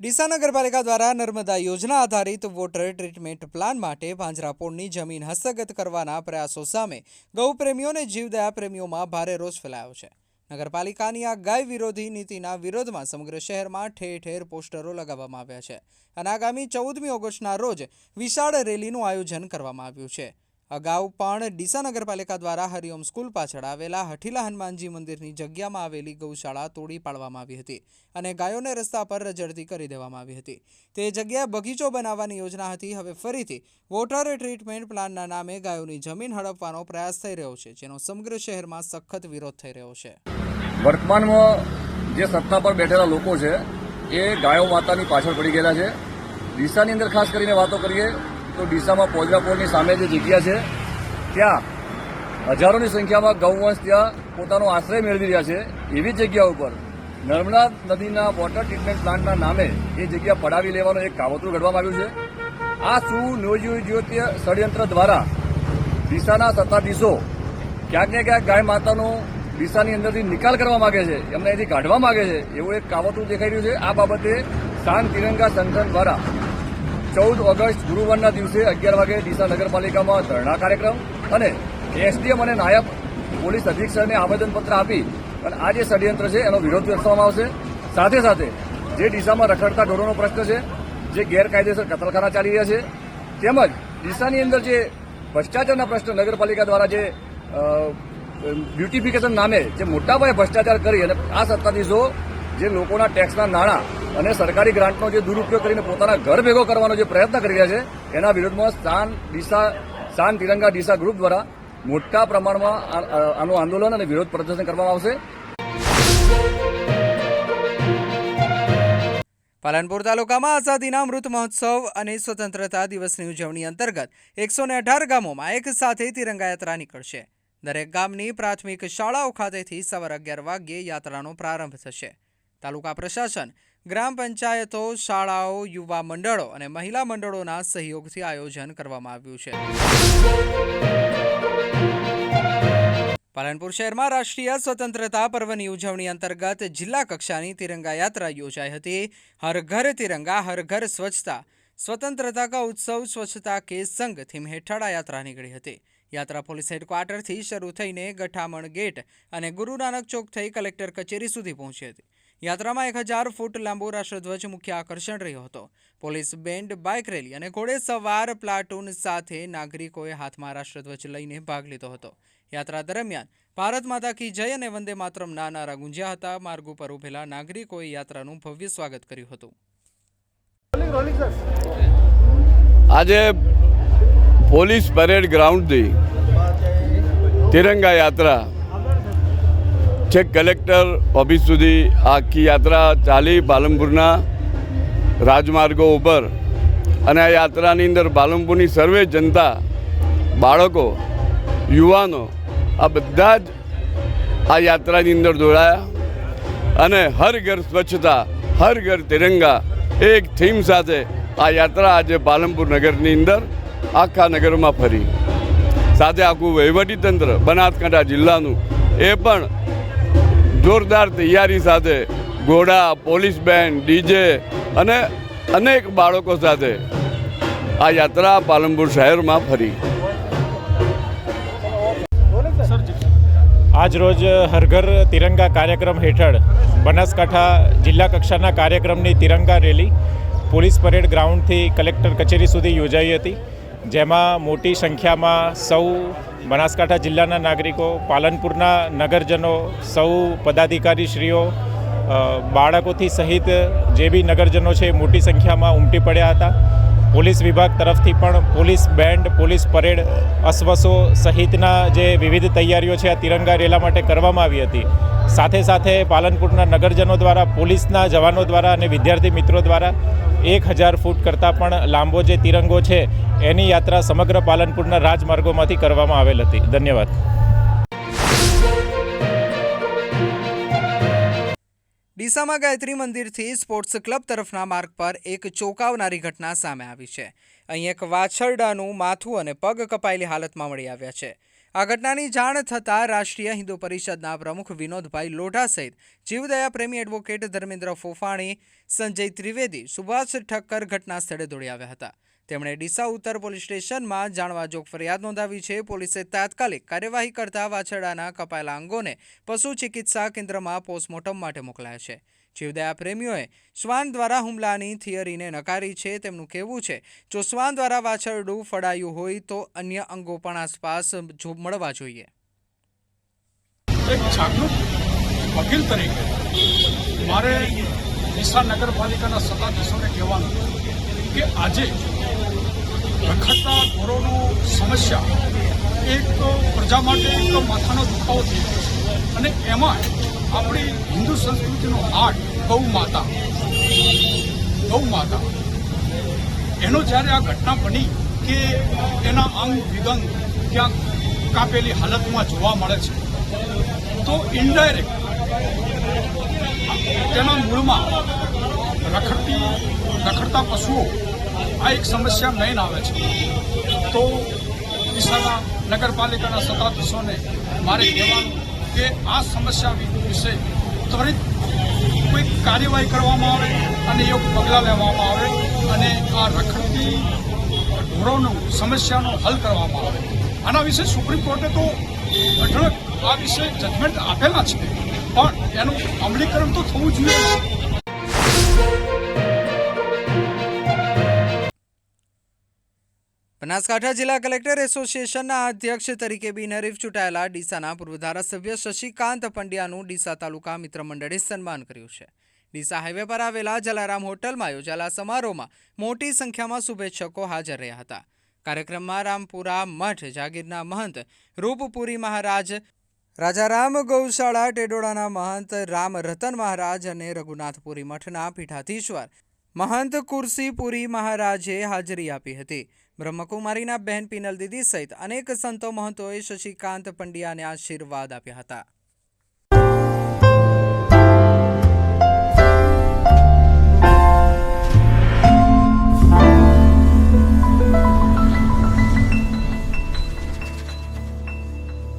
ડીસા નગરપાલિકા દ્વારા નર્મદા યોજના આધારિત વોટર ટ્રીટમેન્ટ પ્લાન માટે પાંજરાપોળની જમીન હસ્તગત કરવાના પ્રયાસો સામે ગૌપ્રેમીઓ અને જીવદયા પ્રેમીઓમાં ભારે રોષ ફેલાયો છે। નગરપાલિકાની આ ગાય વિરોધી નીતિના વિરોધમાં સમગ્ર શહેરમાં ઠેર ઠેર પોસ્ટરો લગાવવામાં આવ્યા છે અને આગામી 14મી ઓગસ્ટના રોજ વિશાળ રેલીનું આયોજન કરવામાં આવ્યું છે। અગાઉ પણ ડીસા નગરપાલિકા દ્વારા હરિઓમ સ્કૂલ પાછળ આવેલા હઠીલા હનુમાનજી મંદિરની જગ્યામાં આવેલી ગૌશાળા તોડી પાડવામાં આવી હતી અને ગાયોને રસ્તા પર રજડતી કરી દેવામાં આવી હતી। તે જગ્યાએ બગીચો બનાવવાની યોજના હતી। હવે ફરીથી વોટર ટ્રીટમેન્ટ પ્લાનના નામે ગાયોની જમીન હડપવાનો પ્રયાસ થઈ રહ્યો છે, જેનો સમગ્ર શહેરમાં સખત વિરોધ થઈ રહ્યો છે। વર્તમાનમાં જે સત્તા પર બેઠેલા લોકો છે એ ગાયો માતાની પાછળ પડી ગયેલા છે। ડીસાની અંદર ખાસ કરીને વાતો કરીએ તો ડીસામાં પાંજરાપોળની સામે જે જગ્યા છે ત્યાં હજારોની સંખ્યામાં ગૌવંશ ત્યાં પોતાનો આશ્રય મેળવી રહ્યા છે। એવી જગ્યા ઉપર નર્મદા નદીના વોટર ટ્રીટમેન્ટ પ્લાન્ટના નામે એ જગ્યા પડાવી લેવાનું એક કાવતરું ઘડવામાં આવ્યું છે। આ સુનિયોજિત ષડયંત્ર દ્વારા ડીસાના સત્તાધીશો ક્યાંક ને ક્યાંક ગાય માતાનો ડીસાની અંદરથી નિકાલ કરવા માંગે છે, એમને અહીંથી કાઢવા માંગે છે, એવું એક કાવતરું દેખાઈ રહ્યું છે। આ બાબતે શાંત તિરંગા સંગઠન દ્વારા 14 ઓગસ્ટ ગુરુવારના દિવસે 11 વાગે ડીસા નગરપાલિકામાં ધરણા કાર્યક્રમ અને એસડીએમ અને નાયબ પોલીસ અધિક્ષકને આવેદનપત્ર આપી અને આ જે ષડયંત્ર છે એનો વિરોધ દર્શાવવામાં આવશે। સાથે સાથે જે ડીસામાં રખડતા ઢોરોનો પ્રશ્ન છે, જે ગેરકાયદેસર કતલખાના ચાલી રહ્યા છે, તેમજ ડીસાની અંદર જે ભ્રષ્ટાચારના પ્રશ્ન નગરપાલિકા દ્વારા જે બ્યુટિફિકેશન નામે જે મોટા પાયે ભ્રષ્ટાચાર કરી અને આ સત્તાધીશો જે લોકોના ટેક્સના નાણાં અને સરકારી ગ્રાન્ટનો જે દુરુપયોગ કરીને પોતાના ઘર ભેગો કરવાનો જે પ્રયત્ન કરી રહ્યા છે, એના વિરોધમાં શાંત તિરંગા ડીસા ગ્રુપ દ્વારા મોટા પ્રમાણમાં આનું આંદોલન અને વિરોધ પ્રદર્શન કરવામાં આવશે। પાલનપુર તાલુકામાં આઝાદીના અમૃત મહોત્સવ અને સ્વતંત્રતા દિવસની ઉજવણી અંતર્ગત 118 ગામોમાં એક સાથે તિરંગા યાત્રા નીકળશે। દરેક ગામની પ્રાથમિક શાળાઓ ખાતેથી સવારે 11 વાગ્યે યાત્રાનો પ્રારંભ થશે। તાલુકા પ્રશાસન, ગ્રામ પંચાયતો, શાળાઓ, યુવા મંડળો અને મહિલા મંડળોના સહયોગથી આયોજન કરવામાં આવ્યું છે। પાલનપુર શહેરમાં રાષ્ટ્રીય સ્વતંત્રતા પર્વની ઉજવણી અંતર્ગત જિલ્લા કક્ષાની તિરંગા યાત્રા યોજાઈ હતી। હર ઘર તિરંગા, હર ઘર સ્વચ્છતા, સ્વતંત્રતા કા ઉત્સવ, સ્વચ્છતા કે સંગ થીમ હેઠળ આ યાત્રા નીકળી હતી। યાત્રા પોલીસ હેડક્વાર્ટરથી શરૂ થઈને ગઠામણ ગેટ અને ગુરુ નાનક ચોક થઈ કલેક્ટર કચેરી સુધી પહોંચી હતી। યાત્રામાં 1000 ફૂટ લાંબો રાષ્ટ્રધ્વજ મુખ્ય આકર્ષણ રહ્યો હતો। પોલીસ બેન્ડ, બાઇક રેલી અને ઘોડેસવાર પ્લાટૂન સાથે નાગરિકોએ હાથમાં રાષ્ટ્રધ્વજ લઈને ભાગ લીધો હતો। યાત્રા દરમિયાન ભારત માતા કી જય અને વંદે માતરમના નારા ગુંજ્યા હતા। માર્ગ ઉપર ઉભેલા નાગરિકોએ યાત્રાનું ભવ્ય સ્વાગત કર્યું હતું। આજે પોલીસ પરેડ ગ્રાઉન્ડથી તિરંગા યાત્રા છેક કલેક્ટર ઓફિસ સુધી આખી યાત્રા ચાલી પાલનપુરના રાજમાર્ગો ઉપર અને આ યાત્રાની અંદર પાલનપુરની સર્વે જનતા, બાળકો, યુવાનો આ બધા જ આ યાત્રાની અંદર જોડાયા અને હર ઘર સ્વચ્છતા, હર ઘર તિરંગા એક થીમ સાથે આ યાત્રા આજે પાલનપુર નગરની અંદર આખા નગરમાં ફરી। સાથે આખું વહીવટીતંત્ર બનાસકાંઠા જિલ્લાનું એ પણ જોરદાર તૈયારી સાથે ઘોડા, પોલીસ બેન્ડ, ડીજે અને અનેક બાળકો સાથે આ યાત્રા પાલનપુર શહેરમાં ફરી। આજ રોજ હર ઘર તિરંગા કાર્યક્રમ હેઠળ બનાસકાંઠા જિલ્લા કક્ષાના કાર્યક્રમની તિરંગા રેલી પોલીસ પરેડ ગ્રાઉન્ડથી કલેક્ટર કચેરી સુધી યોજાઈ હતી, જેમાં મોટી સંખ્યામાં સૌ બનાસકાંઠા જિલ્લાના નાગરિકો, પાલનપુરના નગરજનો, સૌ પદાધિકારીશ્રીઓ, બાળકોથી સહિત જે બી નગરજનો છે મોટી સંખ્યામાં ઉમટી પડ્યા હતા। પોલીસ વિભાગ તરફથી પણ પોલીસ બેન્ડ, પોલીસ પરેડ, અશ્વસો સહિતના જે વિવિધ તૈયારીઓ છે આ તિરંગા રેલા માટે કરવામાં આવી હતી। સાથે સાથે પાલનપુરના નગરજનો દ્વારા, પોલીસના જવાનો દ્વારા અને વિદ્યાર્થી મિત્રો દ્વારા 1000 ફૂટ કરતાં પણ લાંબો જે તિરંગો છે એની યાત્રા સમગ્ર પાલનપુરના રાજમાર્ગોમાંથી કરવામાં આવેલ હતી। ધન્યવાદ। ડીસામાં ગાયત્રી મંદિરથી સ્પોર્ટ્સ ક્લબ તરફના માર્ગ પર એક ચોંકાવનારી ઘટના સામે આવી છે। અહીં એક વાછરડાનું માથું અને પગ કપાયેલી હાલતમાં મળી આવ્યા છે। આ ઘટનાની જાણ થતાં રાષ્ટ્રીય હિન્દુ પરિષદના પ્રમુખ વિનોદભાઈ લોઢા સહિત જીવદયા પ્રેમી એડવોકેટ ધર્મેન્દ્ર ફોફાણી, સંજય ત્રિવેદી, સુભાષ ઠક્કર ઘટના સ્થળે દોડી આવ્યા હતા. તેમણે ડીસા ઉત્તર પોલીસ સ્ટેશનમાં જાણવાજોગ ફરિયાદ નોંધાવી છે. પોલીસે તાત્કાલિક કાર્યવાહી કરતા વાછરડાના કપાયેલા અંગોને પશુ ચિકિત્સા કેન્દ્રમાં પોસ્ટમોર્ટમ માટે મોકલાયા છે. જીવદયા પ્રેમીઓએ શ્વાન દ્વારા હુમલાની થિયરીને નકારી છે. તેમનું કહેવું છે, જો શ્વાન દ્વારા વાછરડું ફડાયું હોય તો અન્ય અંગો પણ આસપાસ મળવા જોઈએ. એક જાગૃત વકીલ તરીકે મારે ડીસા નગરપાલિકાના સત્તાધીશોને કહેવાનું કે આજે રખડતા ઢોરોનું સમસ્યા એક પ્રજા માટે એક માથાનો દુખાવો થઈ ગયો છે અને એમાં આપણી હિન્દુ સંસ્કૃતિનો હાટ ગૌ માતા એનો જ્યારે આ ઘટના બની કે એના અંગ વિગંગ ક્યાંક કાપેલી હાલતમાં જોવા મળે છે તો ઇનડાયરેક્ટ તેના મૂળમાં રખડતા પશુઓ આ એક સમસ્યા મેઇન આવે છે. તો ડીસાના નગરપાલિકાના સત્તાધીશોને મારે કહેવાનું કે આ સમસ્યા વિશે ત્વરિત કોઈ કાર્યવાહી કરવામાં આવે અને યોગ્ય પગલાં લેવામાં આવે અને આ રખડતી ઢોરોનું સમસ્યાનો હલ કરવામાં આવે. આના વિશે સુપ્રીમ કોર્ટે તો અઢળક આ વિશે જજમેન્ટ આપેલા છે, પણ એનું અમલીકરણ તો થવું જોઈએ. બનાસકાંઠા જિલ્લા કલેક્ટર એસોસિએશનના અધ્યક્ષ તરીકે બિનહરીફ ચૂંટાયેલા ડીસાના પૂર્વ ધારાસભ્ય શશિકાંત પંડ્યાનું ડીસા તાલુકા મિત્ર મંડળે સન્માન કર્યું છે. ડીસા હાઈવે પર આવેલા જલારામ હોટલમાં યોજાયેલા સમારોહમાં મોટી સંખ્યામાં શુભેચ્છકો હાજર રહ્યા હતા. કાર્યક્રમમાં રામપુરા મઠ જાગીરના મહંત રૂપપુરી મહારાજ, રાજારામ ગૌશાળા ટેડોળાના મહંત રામ રતન મહારાજ અને રઘુનાથપુરી મઠના પીઠાધીશ્વર મહંત કુરસીપુરી મહારાજે હાજરી આપી હતી. બ્રહ્મકુમારીના બહેન પિનલ દીદી સહિત અનેક સંતો મહંતોએ શશિકાંત પંડ્યાને આશીર્વાદ આપ્યા હતા.